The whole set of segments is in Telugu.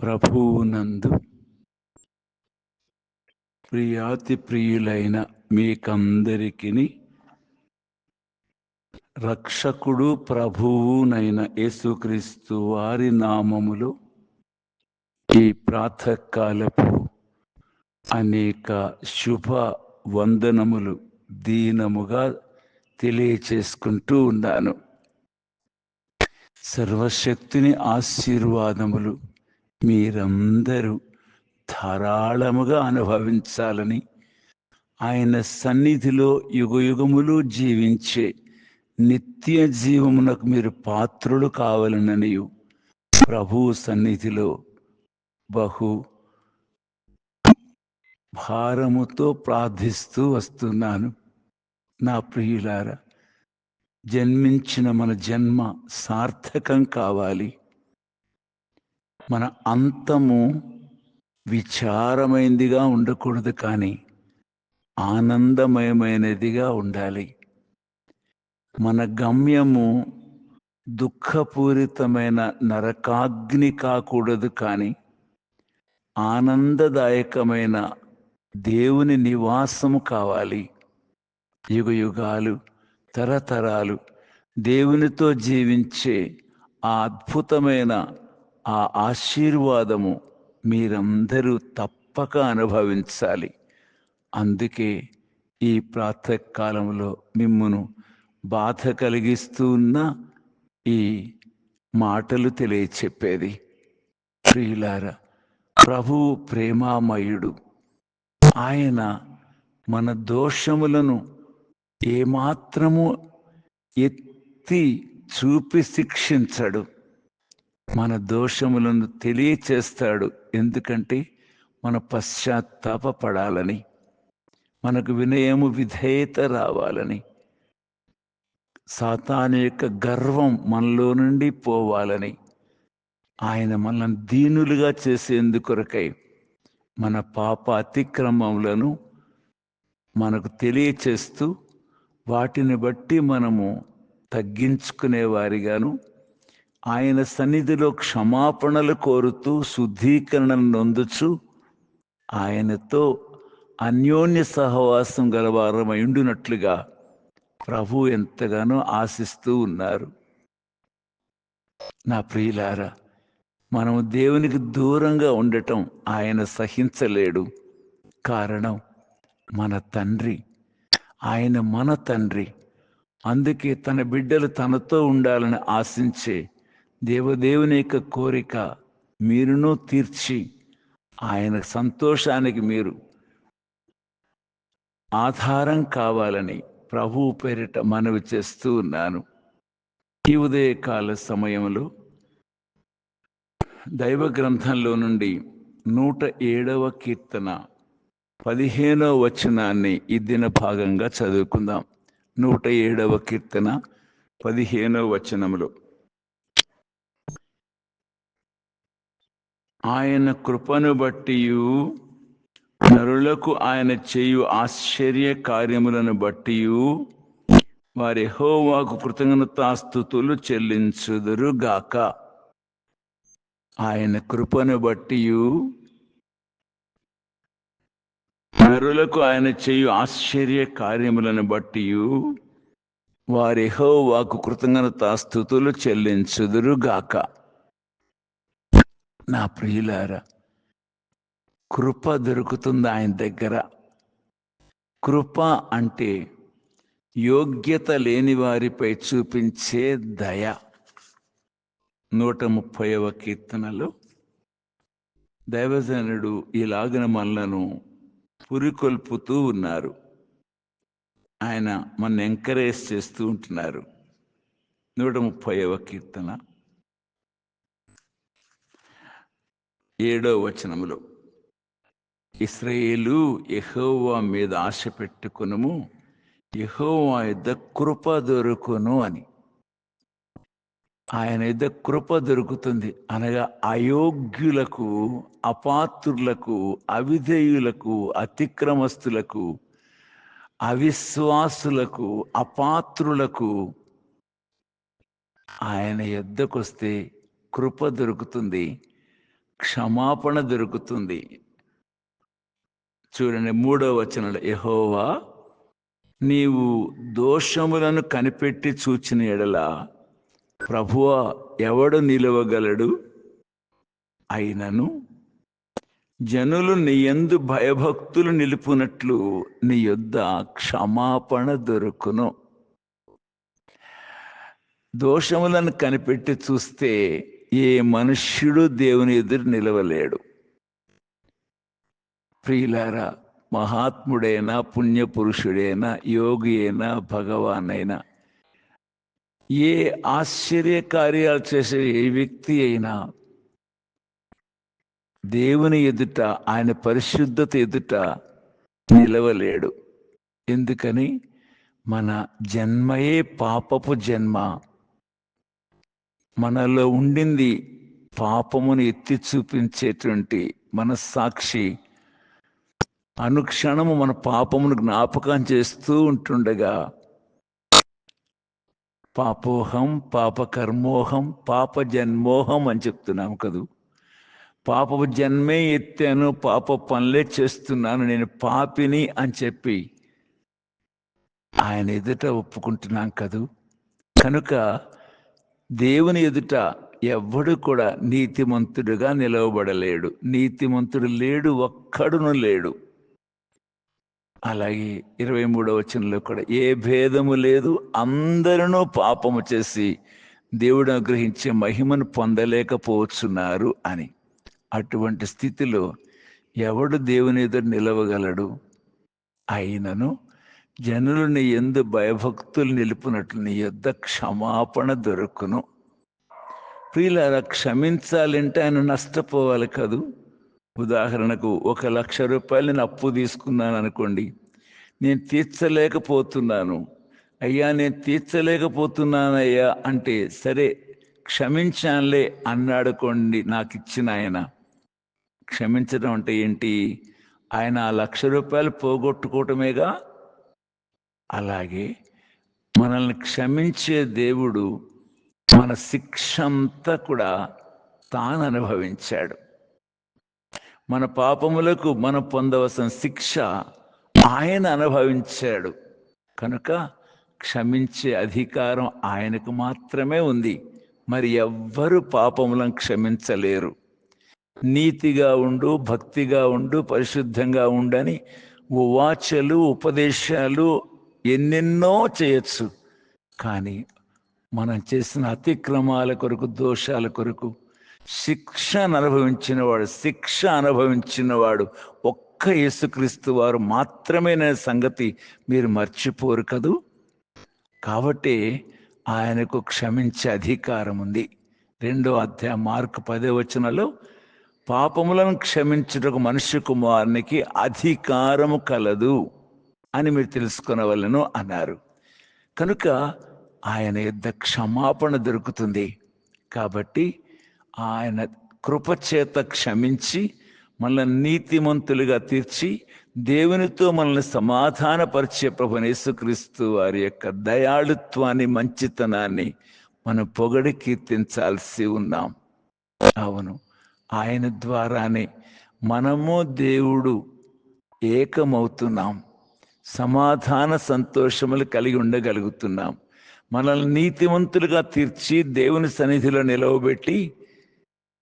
ప్రభువునందు ప్రియాతి ప్రియులైన మీకందరికిని రక్షకుడు ప్రభువునైన యేసుక్రీస్తు వారి నామములో ఈ ప్రాతకాలపు అనేక శుభ వందనములు దీనముగా తెలియచేసుకుంటూ ఉన్నాను. సర్వశక్తిని ఆశీర్వాదములు మీరందరూ ధారాళముగా అనుభవించాలని, ఆయన సన్నిధిలో యుగయుగములు జీవించే నిత్య జీవమునకు మీరు పాత్రులు కావాలనని ప్రభువు సన్నిధిలో బహు భారముతో ప్రార్థిస్తూ వస్తున్నాను. నా ప్రియులారా, జన్మించిన మన జన్మ సార్థకం కావాలి. మన అంతము విచారమైనదిగా ఉండకూడదు, కానీ ఆనందమయమైనదిగా ఉండాలి. మన గమ్యము దుఃఖపూరితమైన నరకాగ్ని కాకూడదు, కానీ ఆనందదాయకమైన దేవుని నివాసము కావాలి. యుగయుగాలు తరతరాలు దేవునితో జీవించే ఆ అద్భుతమైన ఆ ఆశీర్వాదము మీరందరూ తప్పక అనుభవించాలి. అందుకే ఈ ప్రాతకాలంలో మిమ్మును బాధ కలిగిస్తూ ఉన్న ఈ మాటలు తెలియచెప్పేది. ప్రియులారా, ప్రభువు ప్రేమామయుడు. ఆయన మన దోషములను ఏమాత్రము ఎత్తి చూపి శిక్షించడు. మన దోషములను తెలియచేస్తాడు. ఎందుకంటే మన పశ్చాత్తాపపడాలని, మనకు వినయము విధేయత రావాలని, సాతాను యొక్క గర్వం మనలో నుండి పోవాలని, ఆయన మనల్ని దీనులుగా చేసేందుకొరకై మన పాప అతిక్రమములను మనకు తెలియచేస్తూ వాటిని బట్టి మనము తగ్గించుకునేవారిగాను, ఆయన సన్నిధిలో క్షమాపణలు కోరుతూ శుద్ధీకరణను నొందుచు ఆయనతో అన్యోన్య సహవాసం గలవారమైండునట్లుగా ప్రభు ఎంతగానో ఆశిస్తూ ఉన్నారు. నా ప్రియులారా, మనము దేవునికి దూరంగా ఉండటం ఆయన సహించలేడు. కారణం మన తండ్రి, ఆయన మన తండ్రి. అందుకే తన బిడ్డలు తనతో ఉండాలని ఆశించే దేవదేవుని యొక్క కోరిక మీరును తీర్చి ఆయన సంతోషానికి మీరు ఆధారం కావాలని ప్రభువు పేరిట మనవి చేస్తూ ఉన్నాను. ఈ ఉదయకాల సమయంలో దైవ గ్రంథంలో నుండి 107వ కీర్తన 15వ వచనాన్ని ఈ దిన భాగంగా చదువుకుందాం. 107వ కీర్తన 15వ వచనములో, ఆయన కృపను బట్టియు నరులకు ఆయన చేయు ఆశ్చర్య కార్యములను బట్టియు వారి యెహోవాకు కృతజ్ఞతాస్తుతులు చెల్లించుదురుగాక. ఆయన కృపను బట్టియు నరులకు ఆయన చేయు ఆశ్చర్య కార్యములను బట్టియు వారి యెహోవాకు కృతజ్ఞతాస్తుతులు చెల్లించుదురుగాక. నా ప్రియులారా, కృప దొరుకుతుంది ఆయన దగ్గర. కృప అంటే యోగ్యత లేని వారిపై చూపించే దయ. 130వ కీర్తనలో దైవజనుడు ఇలాగన మనలను పురికొల్పుతూ ఉన్నారు. ఆయన మన ఎంకరేజ్ చేస్తూ ఉంటున్నారు. 130వ కీర్తన 7వ వచనములో, ఇశ్రాయేలు యెహోవా మీద ఆశ పెట్టుకొనుము, యెహోవా యొద్ద కృప దొరుకును అని. ఆయన యొద్ద కృప దొరుకుతుంది అనగా అయోగ్యులకు, అపాత్రులకు, అవిధేయులకు, అతిక్రమస్తులకు, అవిశ్వాసులకు, అపాత్రులకు ఆయన యొద్దకొస్తే కృప దొరుకుతుంది. క్షమాపణ దొరుకుతుంది. చూడండి 3వ వచనంలో, యెహోవా నీవు దోషములను కనిపెట్టి చూచిన ఎడల ప్రభువా ఎవడు నిలవగలడు? అయినను జనులు నీ యందు భయభక్తులు నిలుపునట్లు నీ యొద్ద క్షమాపణ దొరుకును. దోషములను కనిపెట్టి చూస్తే ఏ మనుష్యుడు దేవుని ఎదురు నిలవలేడు. ప్రియులారా, మహాత్ముడైనా, పుణ్యపురుషుడైనా, యోగి అయినా, భగవాన్ అయినా, ఏ ఆశ్చర్యకార్యాలు చేసే ఏ వ్యక్తి అయినా దేవుని ఎదుట, ఆయన పరిశుద్ధత ఎదుట నిలవలేడు. ఎందుకని? మన జన్మయే పాపపు జన్మ. మనలో ఉండింది పాపమును ఎత్తి చూపించేటువంటి మనస్సాక్షి అనుక్షణము మన పాపమును జ్ఞాపకం చేస్తూ ఉంటుండగా పాపోహం, పాపకర్మోహం, పాప జన్మోహం అని చెప్తున్నాం కదూ. పాపపు జన్మే ఎత్తాను, పాప పనులే చేస్తున్నాను, నేను పాపిని అని చెప్పి ఆయన ఎదుట ఒప్పుకుంటున్నాం కదూ. కనుక దేవుని ఎదుట ఎవ్వడు కూడా నీతిమంతుడుగా నిలవబడలేడు. నీతిమంతుడు లేడు, ఒక్కడును లేడు. అలాగే 23వ వచనంలో కూడా, ఏ భేదము లేదు, అందరూ పాపము చేసి దేవుడు అనుగ్రహించే మహిమను పొందలేకపోతున్నారు అని. అటువంటి స్థితిలో ఎవడు దేవుని ఎదురు నిలవగలడు? అయినను జనులు నీ యందు భయభక్తులు నిలుపునట్లు నీ యొద్ద క్షమాపణ దొరుకును. ప్రియులారా, క్షమించాలంటే ఆయన నష్టపోవాలి కదూ. ఉదాహరణకు 1,00,000 రూపాయలు నేను అప్పు తీసుకున్నాను అనుకోండి. నేను తీర్చలేకపోతున్నాను. అయ్యా నేను తీర్చలేకపోతున్నానయ్యా అంటే, సరే క్షమించానులే అన్నాడుకోండి. నాకు ఇచ్చిన ఆయన క్షమించడం అంటే ఏంటి? ఆయన ఆ 1,00,000 రూపాయలు పోగొట్టుకోవటమేగా. అలాగే మనల్ని క్షమించే దేవుడు మన శిక్ష అంతా కూడా తాను అనుభవించాడు. మన పాపములకు మనం పొందవలసిన శిక్ష ఆయన అనుభవించాడు. కనుక క్షమించే అధికారం ఆయనకు మాత్రమే ఉంది. మరి ఎవ్వరు పాపములను క్షమించలేరు. నీతిగా ఉండు, భక్తిగా ఉండు, పరిశుద్ధంగా ఉండని ఉవాచలు, ఉపదేశాలు ఎన్నెన్నో చేయొచ్చు. కానీ మనం చేసిన అతిక్రమాల కొరకు, దోషాల కొరకు శిక్ష అనుభవించినవాడు ఒక్క యేసుక్రీస్తు వారు మాత్రమే అనే సంగతి మీరు మర్చిపోరు కదూ. కాబట్టి ఆయనకు క్షమించే అధికారం ఉంది. 2వ అధ్యాయం మార్కు 10వ వచనంలో, పాపములను క్షమించుటకు మనుష్య కుమారునికి అధికారము కలదు అని మీరు తెలుసుకొనవలెను అన్నారు. కనుక ఆయన యొద్ద క్షమాపణ దొరుకుతుంది. కాబట్టి ఆయన కృపచేత క్షమించి మనల్ని నీతిమంతులుగా తీర్చి దేవునితో మనల్ని సమాధానపరిచే ప్రభువైన యేసుక్రీస్తు వారి యొక్క దయాళుత్వాన్ని, మంచితనాన్ని మనం పొగడి కీర్తించాల్సి ఉన్నాం. అవును, ఆయన ద్వారానే మనము దేవుడు ఏకమవుతున్నాం. సమాధాన సంతోషములు కలిగి ఉండగలుగుతున్నాం. మనల్ని నీతిమంతులుగా తీర్చి దేవుని సన్నిధిలో నిలవబెట్టి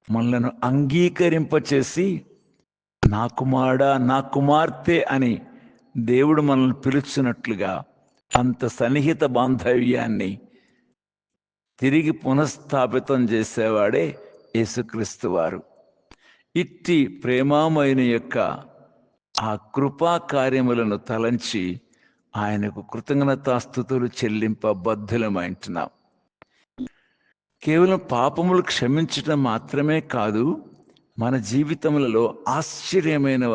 మనలను అంగీకరింపచేసి నా కుమారుడా, నా కుమార్తె అని దేవుడు మనల్ని పిలుచున్నట్లుగా అంత సన్నిహిత బాంధవ్యాన్ని తిరిగి పునఃస్థాపితం చేసేవాడే యేసుక్రీస్తు వారు. ఇట్టి ప్రేమామయుని యొక్క ఆ కృపా కార్యములను తలంచి ఆయనకు కృతజ్ఞతాస్తుతులు చెల్లింప బద్ధులమైంటున్నాం. కేవలం పాపములు క్షమించటం మాత్రమే కాదు, మన జీవితములలో ఆశ్చర్యమైన,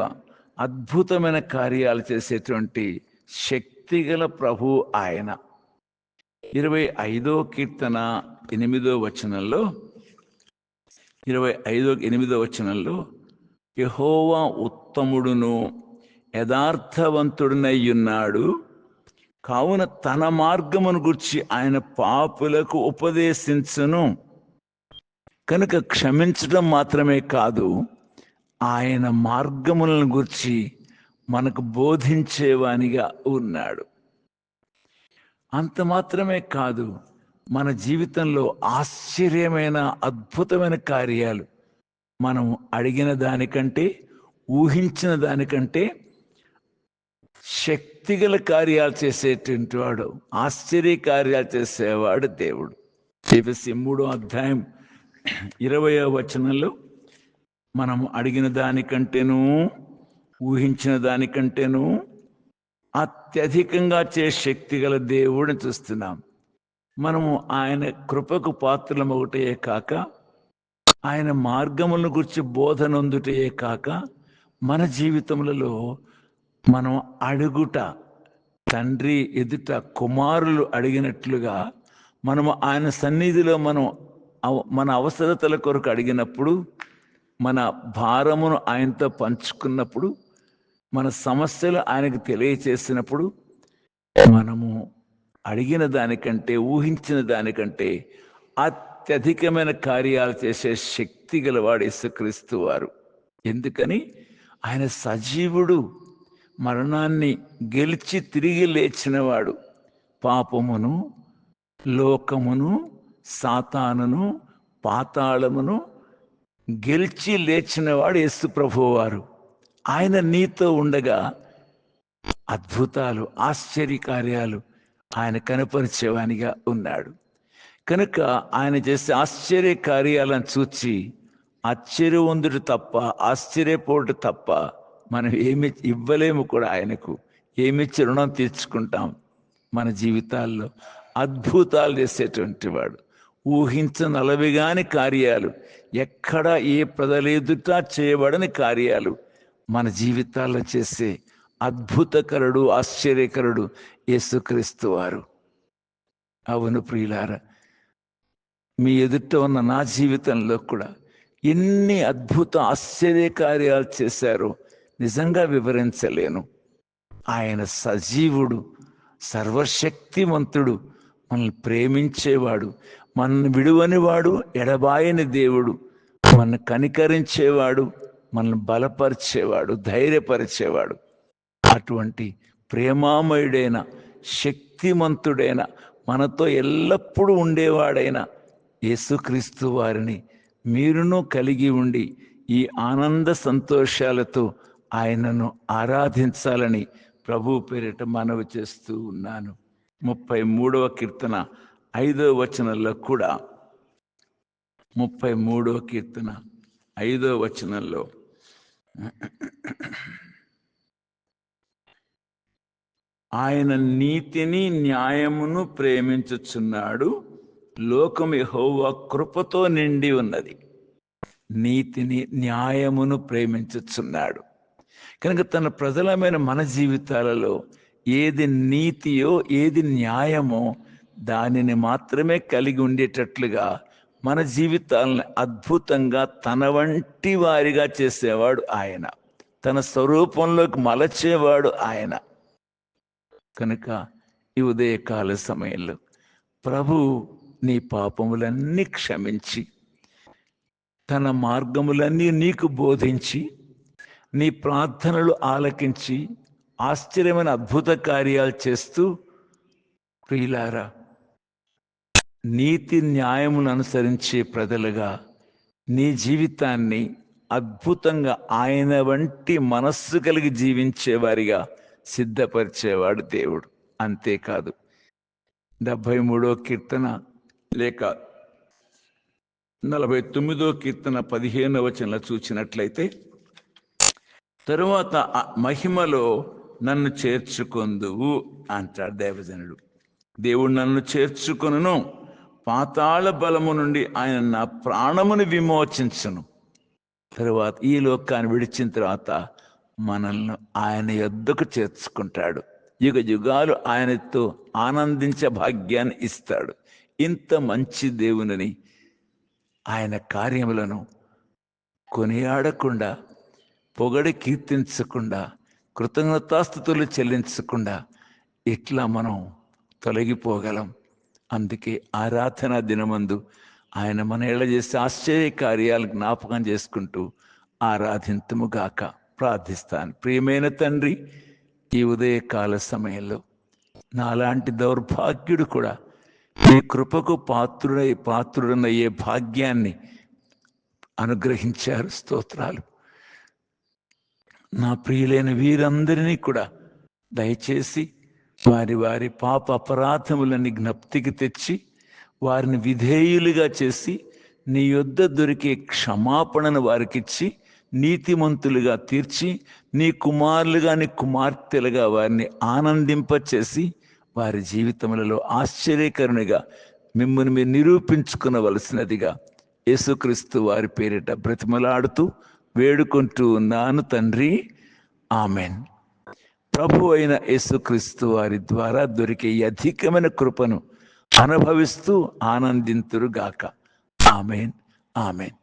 అద్భుతమైన కార్యాలు చేసేటువంటి శక్తిగల ప్రభువు ఆయన. 25వ కీర్తన 8వ వచనంలో, 25:8 వచనంలో, యెహోవా ఉత్తముడును యథార్థవంతుడునై ఉన్నాడు, కావున తన మార్గమును గూర్చి ఆయన పాపులకు ఉపదేశించును. కనుక క్షమించడం మాత్రమే కాదు, ఆయన మార్గములను గురించి మనకు బోధించేవానిగా ఉన్నాడు. అంత మాత్రమే కాదు, మన జీవితంలో ఆశ్చర్యమైన అద్భుతమైన కార్యాలు మనం అడిగిన దానికంటే, ఊహించిన దానికంటే శక్తిగల కార్యాలు చేసేటువంటి వాడు, ఆశ్చర్య కార్యాలు చేసేవాడు దేవుడు. ఎఫెసీ 3వ అధ్యాయం 20వ వచనంలో మనం అడిగిన దానికంటేనూ ఊహించిన దానికంటేనూ అత్యధికంగా శక్తి గల దేవుడిని చూస్తున్నాం. మనము ఆయన కృపకు పాత్రలమొకటే కాక, ఆయన మార్గములను గురించి బోధనొందుటే కాక, మన జీవితములలో మనం అడుగుట, తండ్రి ఎదుట కుమారులు అడిగినట్లుగా మనము ఆయన సన్నిధిలో మన అవసరతల కొరకు అడిగినప్పుడు, మన భారమును ఆయనతో పంచుకున్నప్పుడు, మన సమస్యలు ఆయనకు తెలియచేసినప్పుడు, మనము అడిగిన దానికంటే, ఊహించిన దానికంటే అత్యధికమైన కార్యాలు చేసే శక్తి గలవాడు యేసుక్రీస్తు వారు. ఎందుకని? ఆయన సజీవుడు, మరణాన్ని గెలిచి తిరిగి లేచినవాడు. పాపమును, లోకమును, సాతానును, పాతాళమును గెలిచి లేచినవాడు యేసు ప్రభువారు. ఆయన నీతో ఉండగా అద్భుతాలు, ఆశ్చర్యకార్యాలు ఆయన కనపరిచేవానిగా ఉన్నాడు. కనుక ఆయన చేసే ఆశ్చర్య కార్యాలను చూచి ఆశ్చర్యవంతుడు తప్ప, ఆశ్చర్యపోటు తప్ప మనం ఏమి ఇవ్వలేము కూడా. ఆయనకు ఏమిచ్చి రుణం తీర్చుకుంటాం? మన జీవితాల్లో అద్భుతాలు చేసేటువంటి వాడు, ఊహించనలవిగాని కార్యాలు, ఎక్కడ ఏ ప్రజలెదుట చేయబడని కార్యాలు మన జీవితాల్లో చేసే అద్భుతకరుడు, ఆశ్చర్యకరుడు యేసుక్రీస్తు వారు. అవును ప్రియులారా, మీ ఎదుట ఉన్న నా జీవితంలో కూడా ఎన్ని అద్భుత ఆశ్చర్య కార్యాలు చేశారో నిజంగా వివరించలేను. ఆయన సజీవుడు, సర్వశక్తిమంతుడు, మనల్ని ప్రేమించేవాడు, మనల్ని విడువనివాడు, ఎడబాయని దేవుడు, మనల్ని కనికరించేవాడు, మనల్ని బలపరిచేవాడు, ధైర్యపరిచేవాడు. అటువంటి ప్రేమామయుడైన, శక్తిమంతుడైన, మనతో ఎల్లప్పుడూ ఉండేవాడైన యేసుక్రీస్తు వారిని మీరును కలిగి ఉండి ఈ ఆనంద సంతోషాలతో ఆయనను ఆరాధించాలని ప్రభు పేరిట మనవి చేస్తూ ఉన్నాను. 33వ కీర్తన 5వ వచనంలో కూడా, 33వ కీర్తన 5వ వచనంలో ఆయన నీతిని న్యాయమును ప్రేమించుచున్నాడు, లోకము యెహోవా కృపతో నిండి ఉన్నది. నీతిని న్యాయమును ప్రేమించుచున్నాడు. కనుక తన ప్రజలమైన మన జీవితాలలో ఏది నీతియో, ఏది న్యాయమో దానిని మాత్రమే కలిగి ఉండేటట్లుగా మన జీవితాలను అద్భుతంగా తన వంటి వారిగా చేసేవాడు ఆయన. తన స్వరూపంలోకి మలచేవాడు ఆయన. కనుక ఈ ఉదయకాల సమయంలో ప్రభు నీ పాపములన్నీ క్షమించి, తన మార్గములన్నీ నీకు బోధించి, నీ ప్రార్థనలు ఆలకించి, ఆశ్చర్యమైన అద్భుత కార్యాలు చేస్తూ, ప్రియులారా, నీతి న్యాయమును అనుసరించే ప్రజలుగా నీ జీవితాన్ని అద్భుతంగా ఆయన వంటి మనస్సు కలిగి జీవించేవారిగా సిద్ధపరిచేవాడు దేవుడు. అంతేకాదు, 73వ కీర్తన లేక 49వ కీర్తన 15వ వచనంలో చూచినట్లయితే, తరువాత మహిమలో నన్ను చేర్చుకొందువు అంటాడు దైవజనుడు. దేవుడు నన్ను చేర్చుకొనును, పాతాళ బలము నుండి ఆయన నా ప్రాణమును విమోచించును. తరువాత ఈ లోకాన్ని విడిచిన తర్వాత మనల్ని ఆయన యొద్దకు చేర్చుకుంటాడు. యుగ యుగాలు ఆయనతో ఆనందించే భాగ్యాన్ని ఇస్తాడు. ఇంత మంచి దేవుని ఆయన కార్యములను కొనియాడకుండా, పొగడి కీర్తించకుండా, కృతజ్ఞతాస్తుతులు చెల్లించకుండా ఇట్లా మనం తొలగిపోగలం. అందుకే ఆరాధన దినమందు ఆయన మన ఏళ్ళ చేసే ఆశ్చర్య కార్యాలు జ్ఞాపకం చేసుకుంటూ ఆరాధింతుముగాక. ప్రార్థిస్తాను. ప్రియమైన తండ్రి, ఈ ఉదయకాల సమయంలో నాలాంటి దౌర్భాగ్యుడు కూడా ఈ కృపకు పాత్రుడనయ్యే భాగ్యాన్ని అనుగ్రహించారు. స్తోత్రాలు. నా ప్రియులైన వీరందరినీ కూడా దయచేసి వారి వారి పాప అపరాధములని జ్ఞప్తికి తెచ్చి వారిని విధేయులుగా చేసి నీ యొద్ద దొరికే క్షమాపణను వారికిచ్చి నీతిమంతులుగా తీర్చి నీ కుమారులుగా నీ కుమార్తెలుగా వారిని ఆనందింపచేసి వారి జీవితములలో ఆశ్చర్యకరునిగా మిమ్మల్ని మీరు నిరూపించుకునవలసినదిగా యేసుక్రీస్తు వారి పేరిట బ్రతిమలాడుతూ వేడుకుంటూ ఉన్నాను తండ్రి. ఆమెన్. ప్రభు అయిన యేసుక్రీస్తు వారి ద్వారా దొరికే ఈ అధికమైన కృపను అనుభవిస్తూ ఆనందింతురుగాక. ఆమెన్. ఆమెన్.